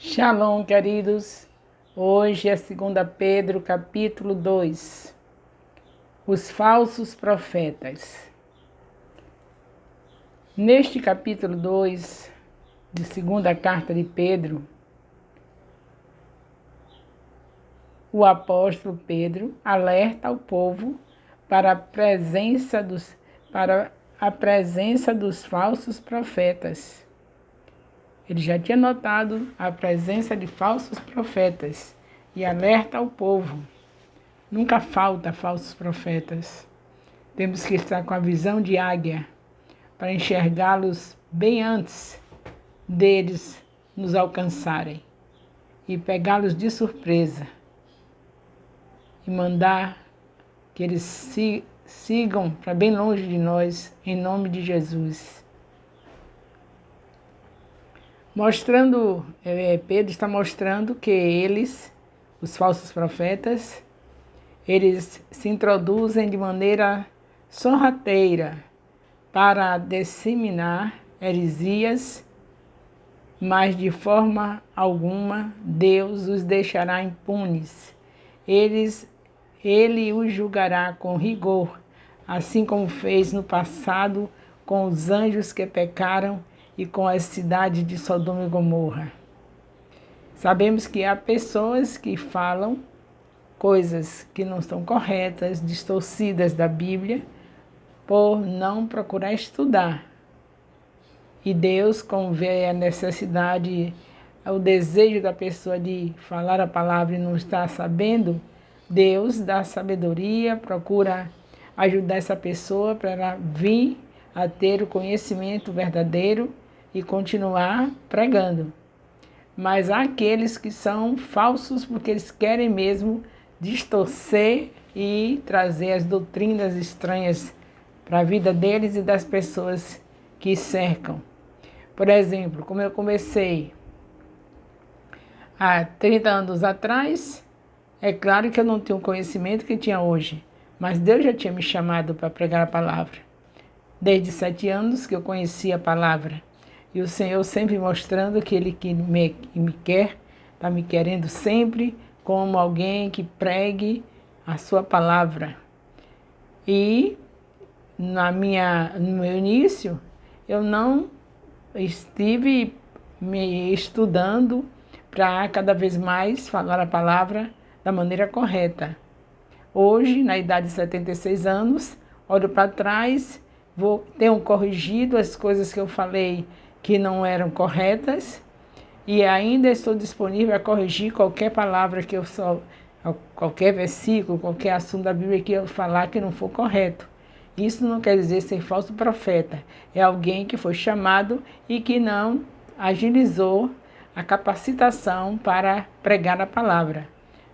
Shalom, queridos. Hoje é 2 Pedro, capítulo 2. Os falsos profetas. Neste capítulo 2 de 2ª carta de Pedro, o apóstolo Pedro alerta ao povo para a presença dos falsos profetas. Ele já tinha notado a presença de falsos profetas e alerta ao povo. Nunca falta falsos profetas. Temos que estar com a visão de águia para enxergá-los bem antes deles nos alcançarem e pegá-los de surpresa e mandar que eles sigam para bem longe de nós, em nome de Jesus. Pedro está mostrando que eles, os falsos profetas, eles se introduzem de maneira sorrateira para disseminar heresias, mas de forma alguma Deus os deixará impunes. Ele os julgará com rigor, assim como fez no passado com os anjos que pecaram e com as cidades de Sodoma e Gomorra. Sabemos que há pessoas que falam coisas que não estão corretas, distorcidas da Bíblia, por não procurar estudar. E Deus, como vê a necessidade, o desejo da pessoa de falar a palavra e não está sabendo, Deus dá sabedoria, procura ajudar essa pessoa para ela vir a ter o conhecimento verdadeiro e continuar pregando. Mas há aqueles que são falsos porque eles querem mesmo distorcer e trazer as doutrinas estranhas para a vida deles e das pessoas que cercam. Por exemplo, como eu comecei há 30 anos atrás, é claro que eu não tinha o conhecimento que tinha hoje, mas Deus já tinha me chamado para pregar a palavra. Desde 7 anos que eu conhecia a palavra. E o Senhor sempre mostrando que Ele que me quer, está me querendo sempre como alguém que pregue a sua palavra. E no meu início, eu não estive me estudando para cada vez mais falar a palavra da maneira correta. Hoje, na idade de 76 anos, olho para trás, tenho corrigido as coisas que eu falei que não eram corretas e ainda estou disponível a corrigir qualquer palavra que qualquer versículo, qualquer assunto da Bíblia que eu falar que não for correto. Isso não quer dizer ser falso profeta. É alguém que foi chamado e que não agilizou a capacitação para pregar a palavra.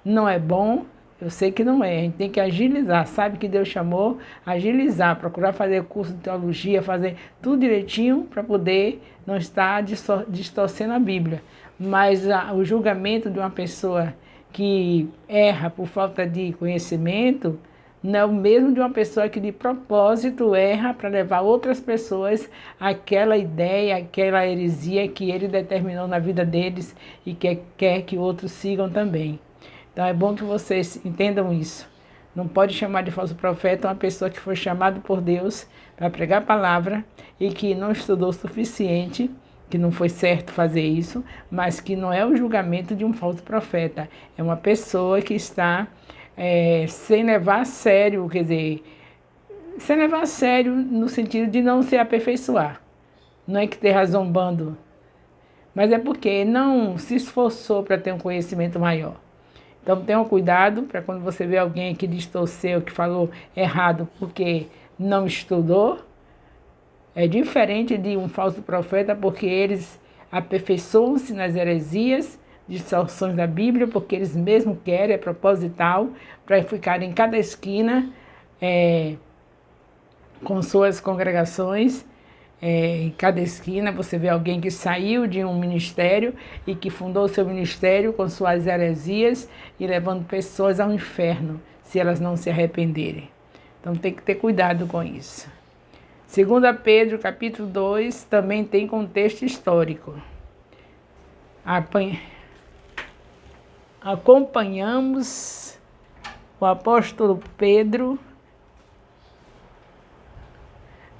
Não é bom? Eu sei que não é, a gente tem que agilizar, sabe que Deus chamou, agilizar, procurar fazer curso de teologia, fazer tudo direitinho para poder não estar distorcendo a Bíblia. Mas o julgamento de uma pessoa que erra por falta de conhecimento não é o mesmo de uma pessoa que de propósito erra para levar outras pessoas àquela ideia, àquela heresia que ele determinou na vida deles e que quer que outros sigam também. Então é bom que vocês entendam isso. Não pode chamar de falso profeta uma pessoa que foi chamada por Deus para pregar a palavra e que não estudou o suficiente, que não foi certo fazer isso, mas que não é o julgamento de um falso profeta. É uma pessoa que está sem levar a sério, quer dizer, sem levar a sério no sentido de não se aperfeiçoar. Não é que esteja zombando, mas é porque não se esforçou para ter um conhecimento maior. Então tenham cuidado para quando você vê alguém que distorceu, que falou errado porque não estudou. É diferente de um falso profeta porque eles aperfeiçoam-se nas heresias, distorções da Bíblia, porque eles mesmos querem, é proposital, para ficarem em cada esquina com suas congregações. Em cada esquina você vê alguém que saiu de um ministério e que fundou seu ministério com suas heresias e levando pessoas ao inferno, se elas não se arrependerem. Então tem que ter cuidado com isso. 2 Pedro, capítulo 2, também tem contexto histórico. acompanhamos o apóstolo Pedro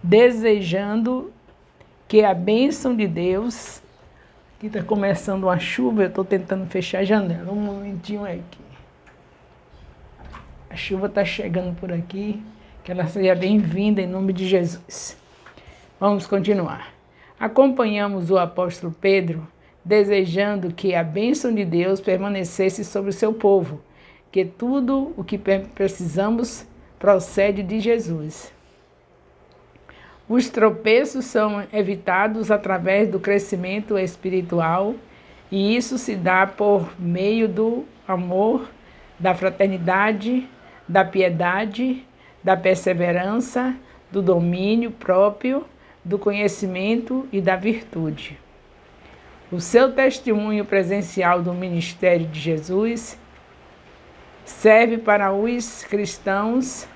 desejando que a bênção de Deus, aqui está começando uma chuva, eu estou tentando fechar a janela, um momentinho aqui. A chuva está chegando por aqui, que ela seja bem-vinda em nome de Jesus. Vamos continuar. Acompanhamos o apóstolo Pedro desejando que a bênção de Deus permanecesse sobre o seu povo, que tudo o que precisamos procede de Jesus. Os tropeços são evitados através do crescimento espiritual, e isso se dá por meio do amor, da fraternidade, da piedade, da perseverança, do domínio próprio, do conhecimento e da virtude. O seu testemunho presencial do ministério de Jesus serve para os cristãos.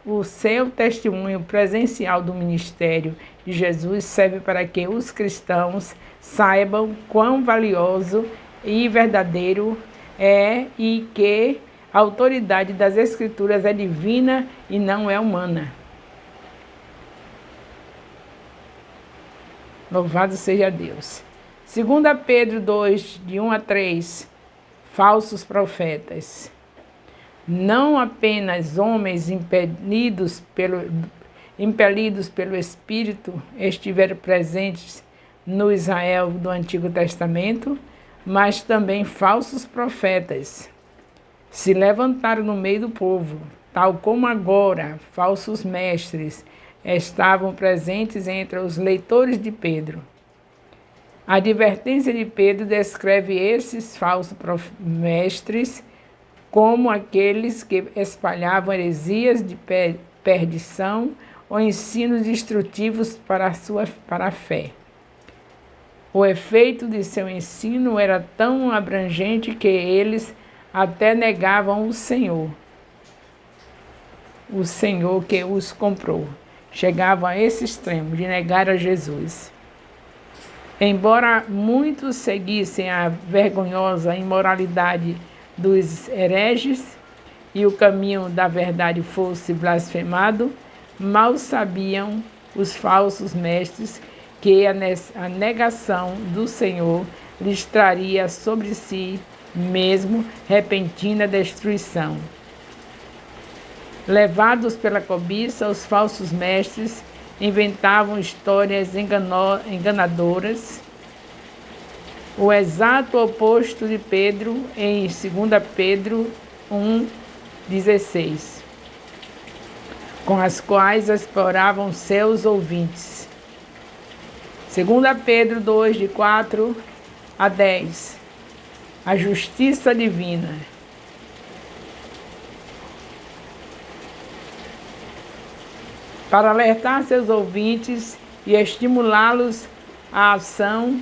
O seu testemunho presencial do ministério de Jesus serve para que os cristãos saibam quão valioso e verdadeiro é e que a autoridade das Escrituras é divina e não é humana. Louvado seja Deus. 2 Pedro 2, de 1 a 3, falsos profetas. Não apenas homens impelidos pelo Espírito estiveram presentes no Israel do Antigo Testamento, mas também falsos profetas se levantaram no meio do povo, tal como agora falsos mestres estavam presentes entre os leitores de Pedro. A advertência de Pedro descreve esses falsos mestres como aqueles que espalhavam heresias de perdição ou ensinos destrutivos para a fé. O efeito de seu ensino era tão abrangente que eles até negavam o Senhor que os comprou. Chegavam a esse extremo de negar a Jesus. Embora muitos seguissem a vergonhosa imoralidade dos hereges e o caminho da verdade fosse blasfemado, mal sabiam os falsos mestres que a negação do Senhor lhes traria sobre si mesmo repentina destruição. Levados pela cobiça, os falsos mestres inventavam histórias enganadoras. O exato oposto de Pedro em 2 Pedro 1,16, com as quais exploravam seus ouvintes. 2 Pedro 2, de 4 a 10, a justiça divina. Para alertar seus ouvintes e estimulá-los à ação,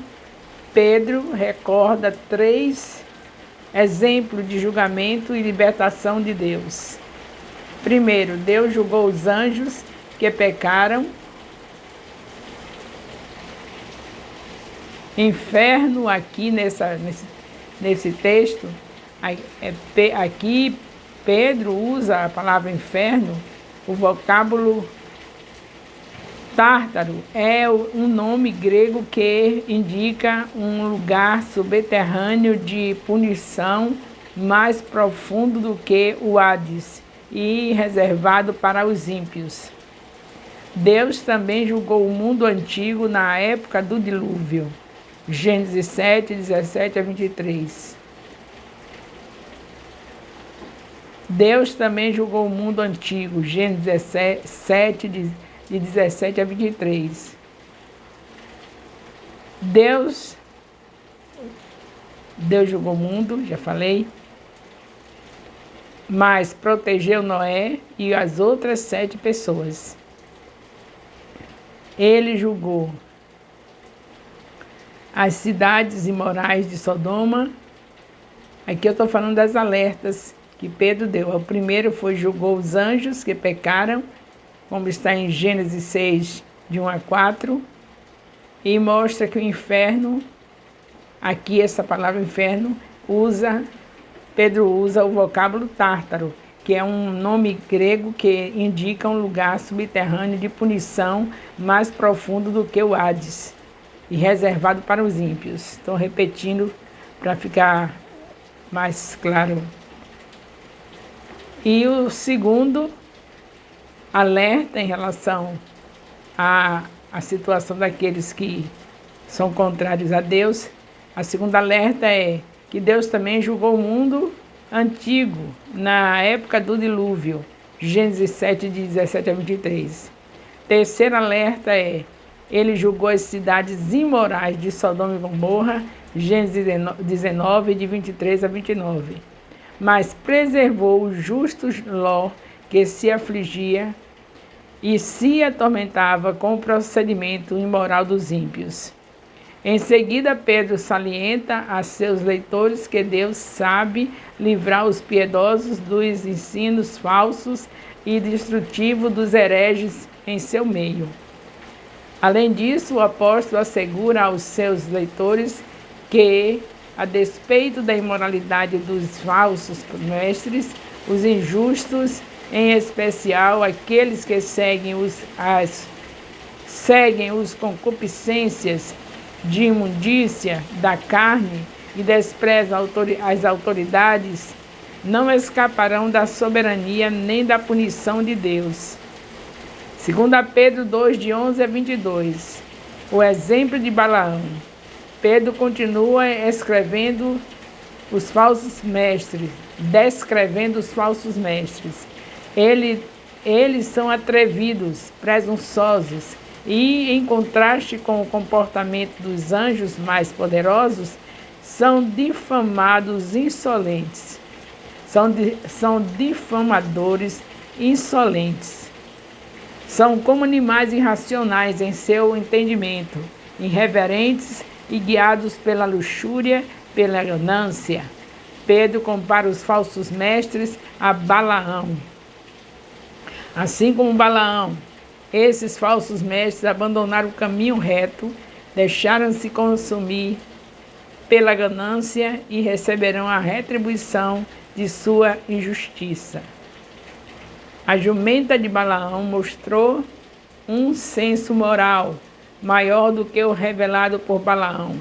Pedro recorda 3 exemplos de julgamento e libertação de Deus. Primeiro, Deus julgou os anjos que pecaram. Inferno, aqui nesse texto, aqui Pedro usa a palavra inferno, o vocábulo Tártaro é um nome grego que indica um lugar subterrâneo de punição mais profundo do que o Hades e reservado para os ímpios. Deus também julgou o mundo antigo na época do dilúvio. Gênesis 7, 17 a 23. Deus também julgou o mundo antigo. Gênesis 7, de 17 a 23. Deus julgou o mundo, já falei, mas protegeu Noé e as outras 7 pessoas. Ele julgou as cidades imorais de Sodoma. Aqui eu estou falando das alertas que Pedro deu. O primeiro foi julgou os anjos que pecaram, como está em Gênesis 6, de 1 a 4, e mostra que o inferno Aqui essa palavra inferno Pedro usa o vocábulo tártaro, que é um nome grego que indica um lugar subterrâneo de punição mais profundo do que o Hades e reservado para os ímpios. Estou repetindo para ficar mais claro. E o segundo alerta em relação à situação daqueles que são contrários a Deus. A segunda alerta é que Deus também julgou o mundo antigo na época do dilúvio, Gênesis 7, de 17 a 23. Terceiro alerta é: ele julgou as cidades imorais de Sodoma e Gomorra, Gênesis 19, de 23 a 29. Mas preservou o justo Ló, que se afligia e se atormentava com o procedimento imoral dos ímpios. Em seguida, Pedro salienta a seus leitores que Deus sabe livrar os piedosos dos ensinos falsos e destrutivos dos hereges em seu meio. Além disso, o apóstolo assegura aos seus leitores que, a despeito da imoralidade dos falsos mestres, os injustos, em especial aqueles que seguem os concupiscências de imundícia da carne e desprezam as autoridades, não escaparão da soberania nem da punição de Deus. 2 Pedro 2, de 11 a 22. O exemplo de Balaão. Pedro continua descrevendo os falsos mestres. Eles são atrevidos, presunçosos, e, em contraste com o comportamento dos anjos mais poderosos, são difamados insolentes. São difamadores insolentes. São como animais irracionais em seu entendimento, irreverentes e guiados pela luxúria, pela ganância. Pedro compara os falsos mestres a Balaão. Assim como Balaão, esses falsos mestres abandonaram o caminho reto, deixaram-se consumir pela ganância e receberão a retribuição de sua injustiça. A jumenta de Balaão mostrou um senso moral maior do que o revelado por Balaão.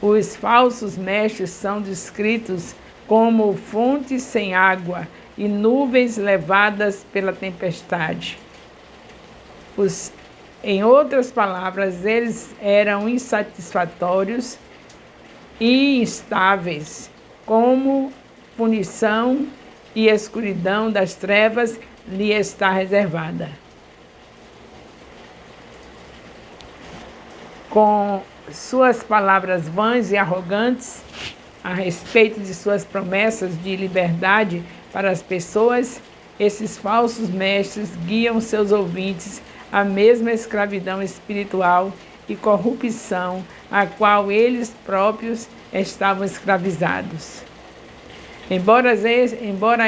Os falsos mestres são descritos como fontes sem água e nuvens levadas pela tempestade. Em outras palavras, eles eram insatisfatórios e instáveis, como punição e escuridão das trevas lhe está reservada. Com suas palavras vãs e arrogantes a respeito de suas promessas de liberdade para as pessoas, esses falsos mestres guiam seus ouvintes à mesma escravidão espiritual e corrupção a qual eles próprios estavam escravizados. Embora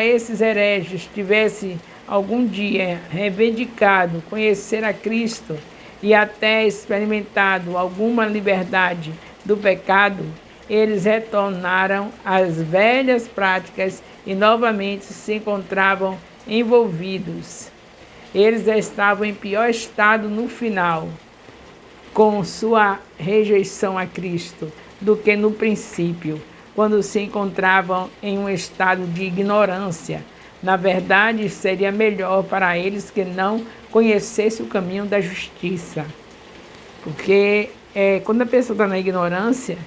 esses hereges tivessem algum dia reivindicado conhecer a Cristo e até experimentado alguma liberdade do pecado, eles retornaram às velhas práticas e novamente se encontravam envolvidos. Eles estavam em pior estado no final, com sua rejeição a Cristo, do que no princípio, quando se encontravam em um estado de ignorância. Na verdade, seria melhor para eles que não conhecessem o caminho da justiça. Porque quando a pessoa está na ignorância,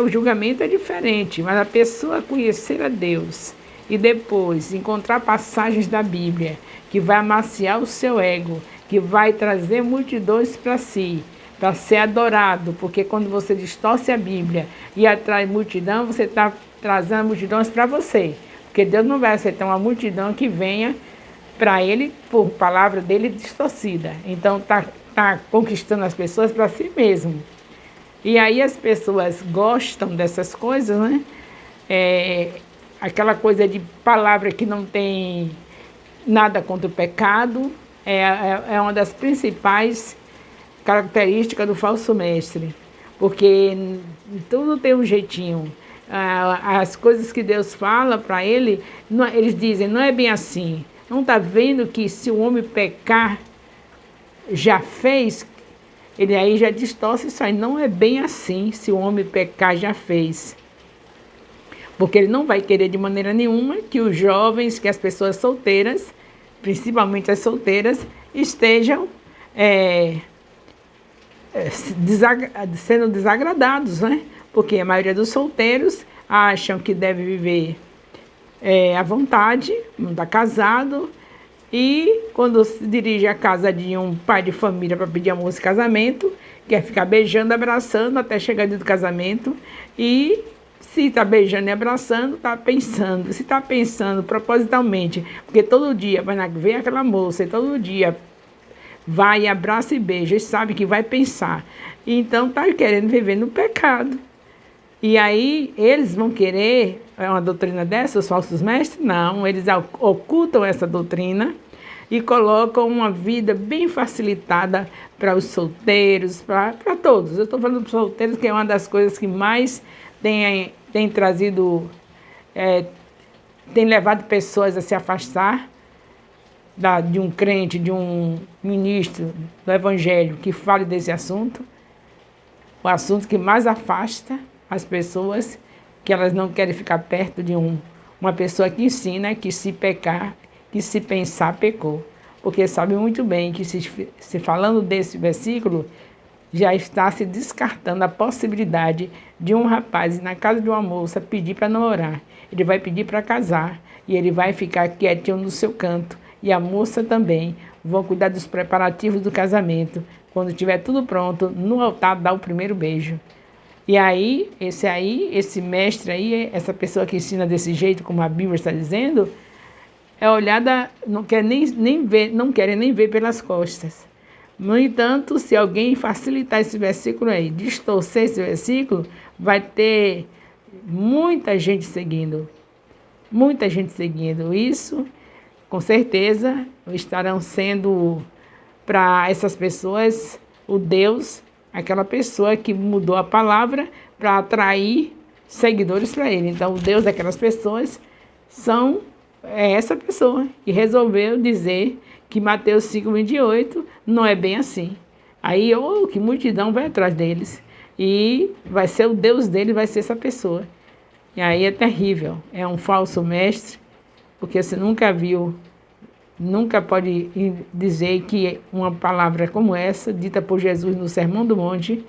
o julgamento é diferente, mas a pessoa conhecer a Deus e depois encontrar passagens da Bíblia que vai amaciar o seu ego, que vai trazer multidões para si, para ser adorado, porque quando você distorce a Bíblia e atrai multidão, você está trazendo multidões para você, porque Deus não vai aceitar uma multidão que venha para Ele por palavra dele distorcida. Então tá conquistando as pessoas para si mesmo. E aí as pessoas gostam dessas coisas, né? Aquela coisa de palavra que não tem nada contra o pecado, é uma das principais características do falso mestre. porque tudo tem um jeitinho. As coisas que Deus fala para ele, eles dizem, não é bem assim. Não está vendo que se o homem pecar, já fez, ele aí já distorce isso aí. Não é bem assim, se o homem pecar, já fez. Porque ele não vai querer de maneira nenhuma que os jovens, que as pessoas solteiras, principalmente as solteiras, estejam sendo desagradados, né? Porque a maioria dos solteiros acham que deve viver à vontade, não está casado, e quando se dirige à casa de um pai de família para pedir a moça em casamento, quer ficar beijando, abraçando até chegar do casamento, e se está beijando e abraçando, está pensando. Se está pensando propositalmente, porque todo dia vai ver aquela moça e todo dia vai, abraça e beija, e sabe que vai pensar. Então está querendo viver no pecado. E aí eles vão querer uma doutrina dessa, os falsos mestres? Não, eles ocultam essa doutrina e colocam uma vida bem facilitada para os solteiros, para todos. Eu estou falando dos solteiros, que é uma das coisas que mais tem trazido, tem levado pessoas a se afastar de um crente, de um ministro do evangelho que fale desse assunto, o assunto que mais afasta as pessoas, que elas não querem ficar perto de uma pessoa que ensina que se pecar, que se pensar, pecou. Porque sabe muito bem que se falando desse versículo, já está se descartando a possibilidade de um rapaz ir na casa de uma moça pedir para namorar. Ele vai pedir para casar e ele vai ficar quietinho no seu canto. E a moça também vão cuidar dos preparativos do casamento. Quando tiver tudo pronto, no altar dá o primeiro beijo. E aí, esse mestre aí, essa pessoa que ensina desse jeito, como a Bíblia está dizendo, é olhada, não querem nem ver pelas costas. No entanto, se alguém facilitar esse versículo aí, distorcer esse versículo, vai ter muita gente seguindo. Muita gente seguindo. Isso, com certeza, estarão sendo para essas pessoas o Deus, aquela pessoa que mudou a palavra para atrair seguidores para ele. Então, o Deus daquelas pessoas é essa pessoa que resolveu dizer que Mateus 5:28 não é bem assim. Aí, que multidão vai atrás deles. E vai ser o Deus dele, vai ser essa pessoa. E aí é terrível. É um falso mestre, porque você nunca viu, nunca pode dizer que uma palavra como essa, dita por Jesus no Sermão do Monte,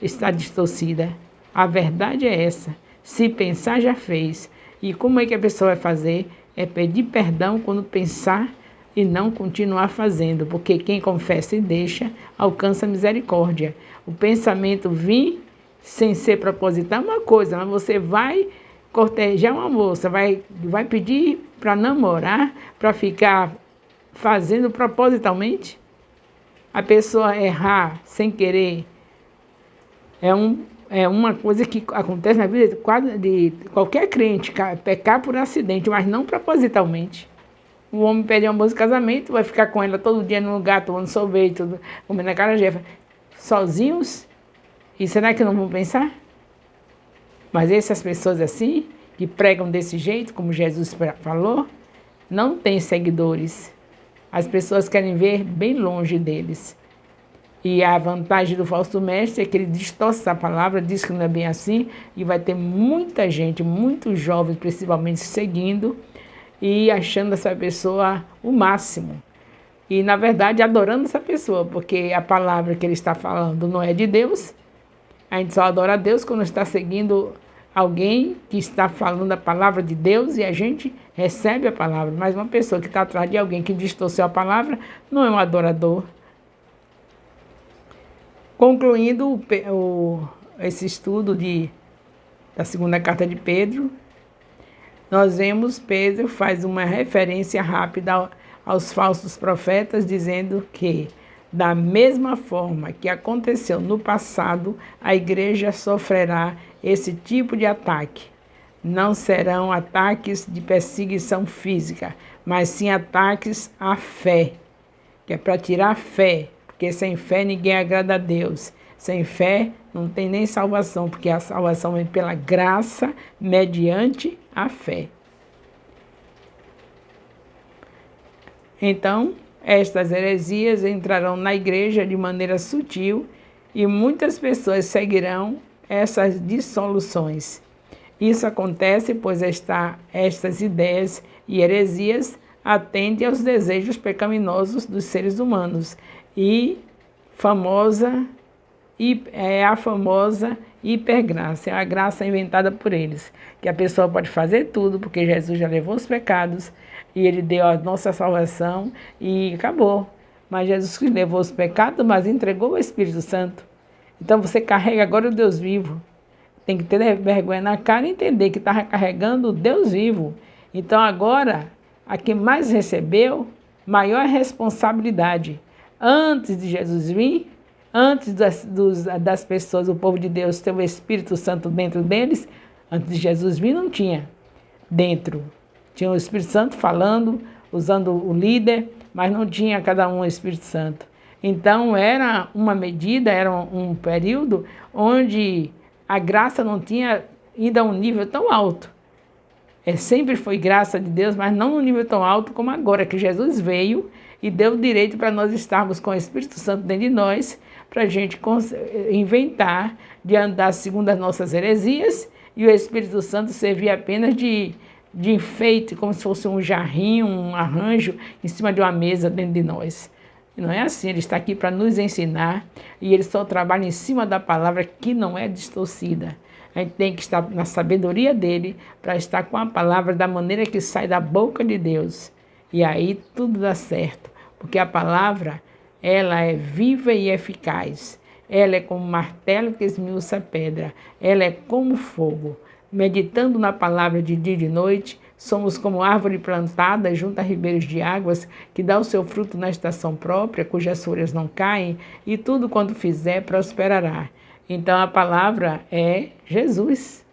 está distorcida. A verdade é essa. Se pensar, já fez. E como é que a pessoa vai fazer? É pedir perdão quando pensar e não continuar fazendo, porque quem confessa e deixa, alcança misericórdia. O pensamento vir sem ser proposital é uma coisa, mas você vai cortejar uma moça, vai pedir para namorar, para ficar fazendo propositalmente. A pessoa errar sem querer é uma coisa que acontece na vida de qualquer crente, pecar por acidente, mas não propositalmente. O homem pede uma moça de casamento, vai ficar com ela todo dia num lugar, tomando sorvete, comendo acarajé, sozinhos. E será que não vão pensar? Mas essas pessoas assim, que pregam desse jeito, como Jesus falou, não têm seguidores. As pessoas querem ver bem longe deles. E a vantagem do falso mestre é que ele distorce a palavra, diz que não é bem assim, e vai ter muita gente, muitos jovens principalmente, seguindo e achando essa pessoa o máximo. E, na verdade, adorando essa pessoa, porque a palavra que ele está falando não é de Deus. A gente só adora a Deus quando está seguindo alguém que está falando a palavra de Deus e a gente recebe a palavra. Mas uma pessoa que está atrás de alguém que distorceu a palavra não é um adorador. Concluindo esse estudo da segunda carta de Pedro, nós vemos Pedro faz uma referência rápida aos falsos profetas, dizendo que, da mesma forma que aconteceu no passado, a igreja sofrerá esse tipo de ataque. Não serão ataques de perseguição física, mas sim ataques à fé, que é para tirar a fé, porque sem fé ninguém agrada a Deus. Sem fé não tem nem salvação, porque a salvação vem pela graça mediante a fé. Então, estas heresias entrarão na igreja de maneira sutil e muitas pessoas seguirão essas dissoluções. Isso acontece pois estas ideias e heresias atendem aos desejos pecaminosos dos seres humanos e é a famosa hipergraça, é a graça inventada por eles, que a pessoa pode fazer tudo, porque Jesus já levou os pecados e ele deu a nossa salvação e acabou. Mas Jesus levou os pecados, mas entregou o Espírito Santo. Então você carrega agora o Deus vivo. Tem que ter vergonha na cara e entender que estava carregando o Deus vivo. Então agora, a quem mais recebeu, maior responsabilidade. Antes de Jesus vir, antes das pessoas, o povo de Deus ter o Espírito Santo dentro deles, antes de Jesus vir não tinha dentro. Tinha o Espírito Santo falando, usando o líder, mas não tinha cada um o Espírito Santo. Então era uma medida, era um período onde a graça não tinha ido a um nível tão alto. Sempre foi graça de Deus, mas não num nível tão alto como agora, que Jesus veio e deu o direito para nós estarmos com o Espírito Santo dentro de nós, para a gente inventar de andar segundo as nossas heresias, e o Espírito Santo servir apenas de enfeite, como se fosse um jarrinho, um arranjo em cima de uma mesa dentro de nós. E não é assim, ele está aqui para nos ensinar e ele só trabalha em cima da palavra que não é distorcida. A gente tem que estar na sabedoria dele para estar com a palavra da maneira que sai da boca de Deus. E aí tudo dá certo, porque a palavra, ela é viva e eficaz. Ela é como martelo que esmiuça a pedra. Ela é como fogo. Meditando na palavra de dia e de noite, somos como árvore plantada junto a ribeiros de águas, que dá o seu fruto na estação própria, cujas folhas não caem, e tudo quanto fizer prosperará. Então a palavra é Jesus.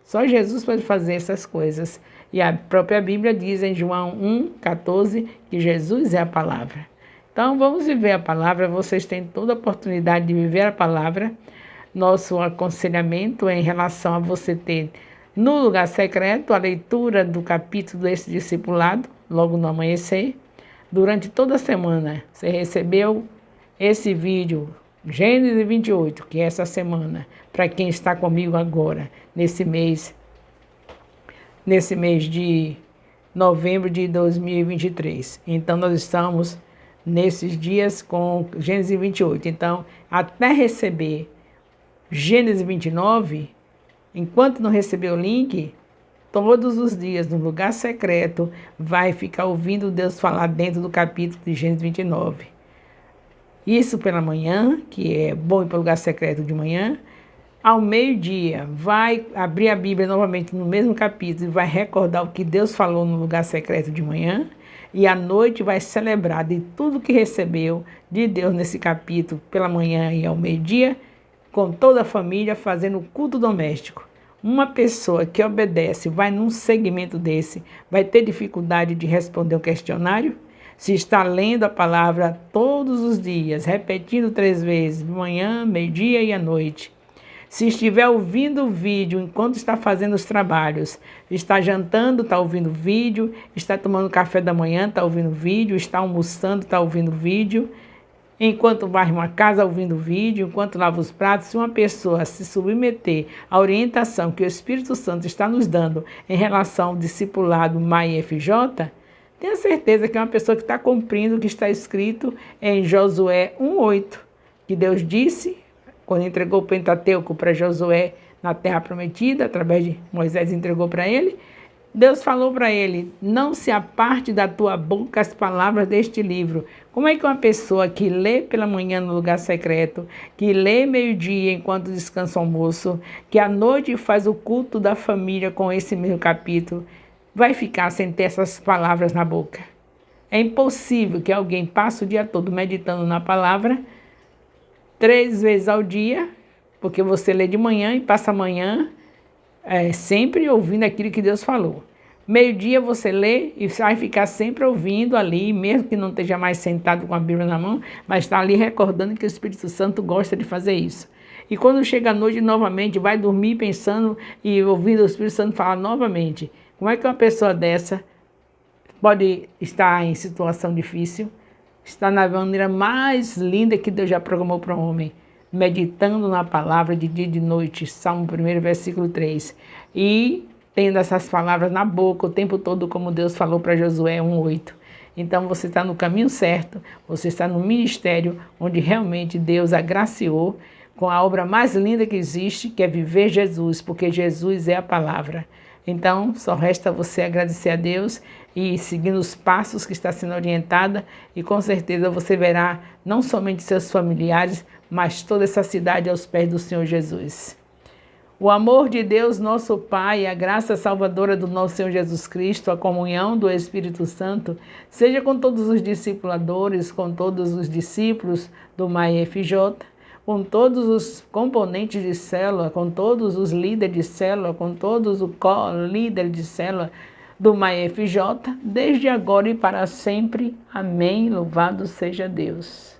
Só Jesus pode fazer essas coisas. E a própria Bíblia diz em João 1,14 que Jesus é a palavra. Então vamos viver a palavra, vocês têm toda a oportunidade de viver a palavra. Nosso aconselhamento em relação a você ter no lugar secreto a leitura do capítulo desse discipulado, logo no amanhecer. Durante toda a semana, você recebeu esse vídeo, Gênesis 28, que é essa semana, para quem está comigo agora, nesse mês de novembro de 2023. Então, nós estamos nesses dias com Gênesis 28. Então, até receber Gênesis 29, enquanto não receber o link, todos os dias, no lugar secreto, vai ficar ouvindo Deus falar dentro do capítulo de Gênesis 29. Isso pela manhã, que é bom ir para o lugar secreto de manhã. Ao meio-dia, vai abrir a Bíblia novamente no mesmo capítulo e vai recordar o que Deus falou no lugar secreto de manhã. E à noite vai celebrar de tudo que recebeu de Deus nesse capítulo pela manhã e ao meio-dia, com toda a família fazendo o culto doméstico. Uma pessoa que obedece, vai num segmento desse, vai ter dificuldade de responder o questionário? Se está lendo a palavra todos os dias, repetindo 3 vezes, de manhã, meio-dia e à noite. Se estiver ouvindo o vídeo enquanto está fazendo os trabalhos, está jantando, está ouvindo vídeo, está tomando café da manhã, está ouvindo vídeo, está almoçando, está ouvindo vídeo, enquanto varre uma casa ouvindo vídeo, enquanto lava os pratos, se uma pessoa se submeter à orientação que o Espírito Santo está nos dando em relação ao discipulado MAI FJ, tenha certeza que é uma pessoa que está cumprindo o que está escrito em Josué 1,8, que Deus disse, quando entregou o Pentateuco para Josué na Terra Prometida, através de Moisés entregou para ele, Deus falou para ele, não se aparte da tua boca as palavras deste livro. Como é que uma pessoa que lê pela manhã no lugar secreto, que lê meio-dia enquanto descansa o almoço, que à noite faz o culto da família com esse mesmo capítulo, vai ficar sem ter essas palavras na boca? É impossível que alguém passe o dia todo meditando na palavra 3 vezes ao dia, porque você lê de manhã e passa a manhã sempre ouvindo aquilo que Deus falou. Meio-dia você lê e vai ficar sempre ouvindo ali, mesmo que não esteja mais sentado com a Bíblia na mão, mas está ali recordando que o Espírito Santo gosta de fazer isso. E quando chega à noite novamente, vai dormir pensando e ouvindo o Espírito Santo falar novamente. Como é que uma pessoa dessa pode estar em situação difícil? Está na maneira mais linda que Deus já programou para o homem, meditando na palavra de dia e de noite, Salmo 1, versículo 3. E tendo essas palavras na boca o tempo todo, como Deus falou para Josué 1:8. Então você está no caminho certo, você está no ministério onde realmente Deus agraciou com a obra mais linda que existe, que é viver Jesus, porque Jesus é a palavra. Então, só resta você agradecer a Deus e seguir os passos que está sendo orientada, e com certeza você verá não somente seus familiares, mas toda essa cidade aos pés do Senhor Jesus. O amor de Deus, nosso Pai, a graça salvadora do nosso Senhor Jesus Cristo, a comunhão do Espírito Santo, seja com todos os discipuladores, com todos os discípulos do MAE-FJ, com todos os componentes de célula, com todos os líderes de célula, com todos os líderes de célula do MAE-FJ, desde agora e para sempre. Amém. Louvado seja Deus.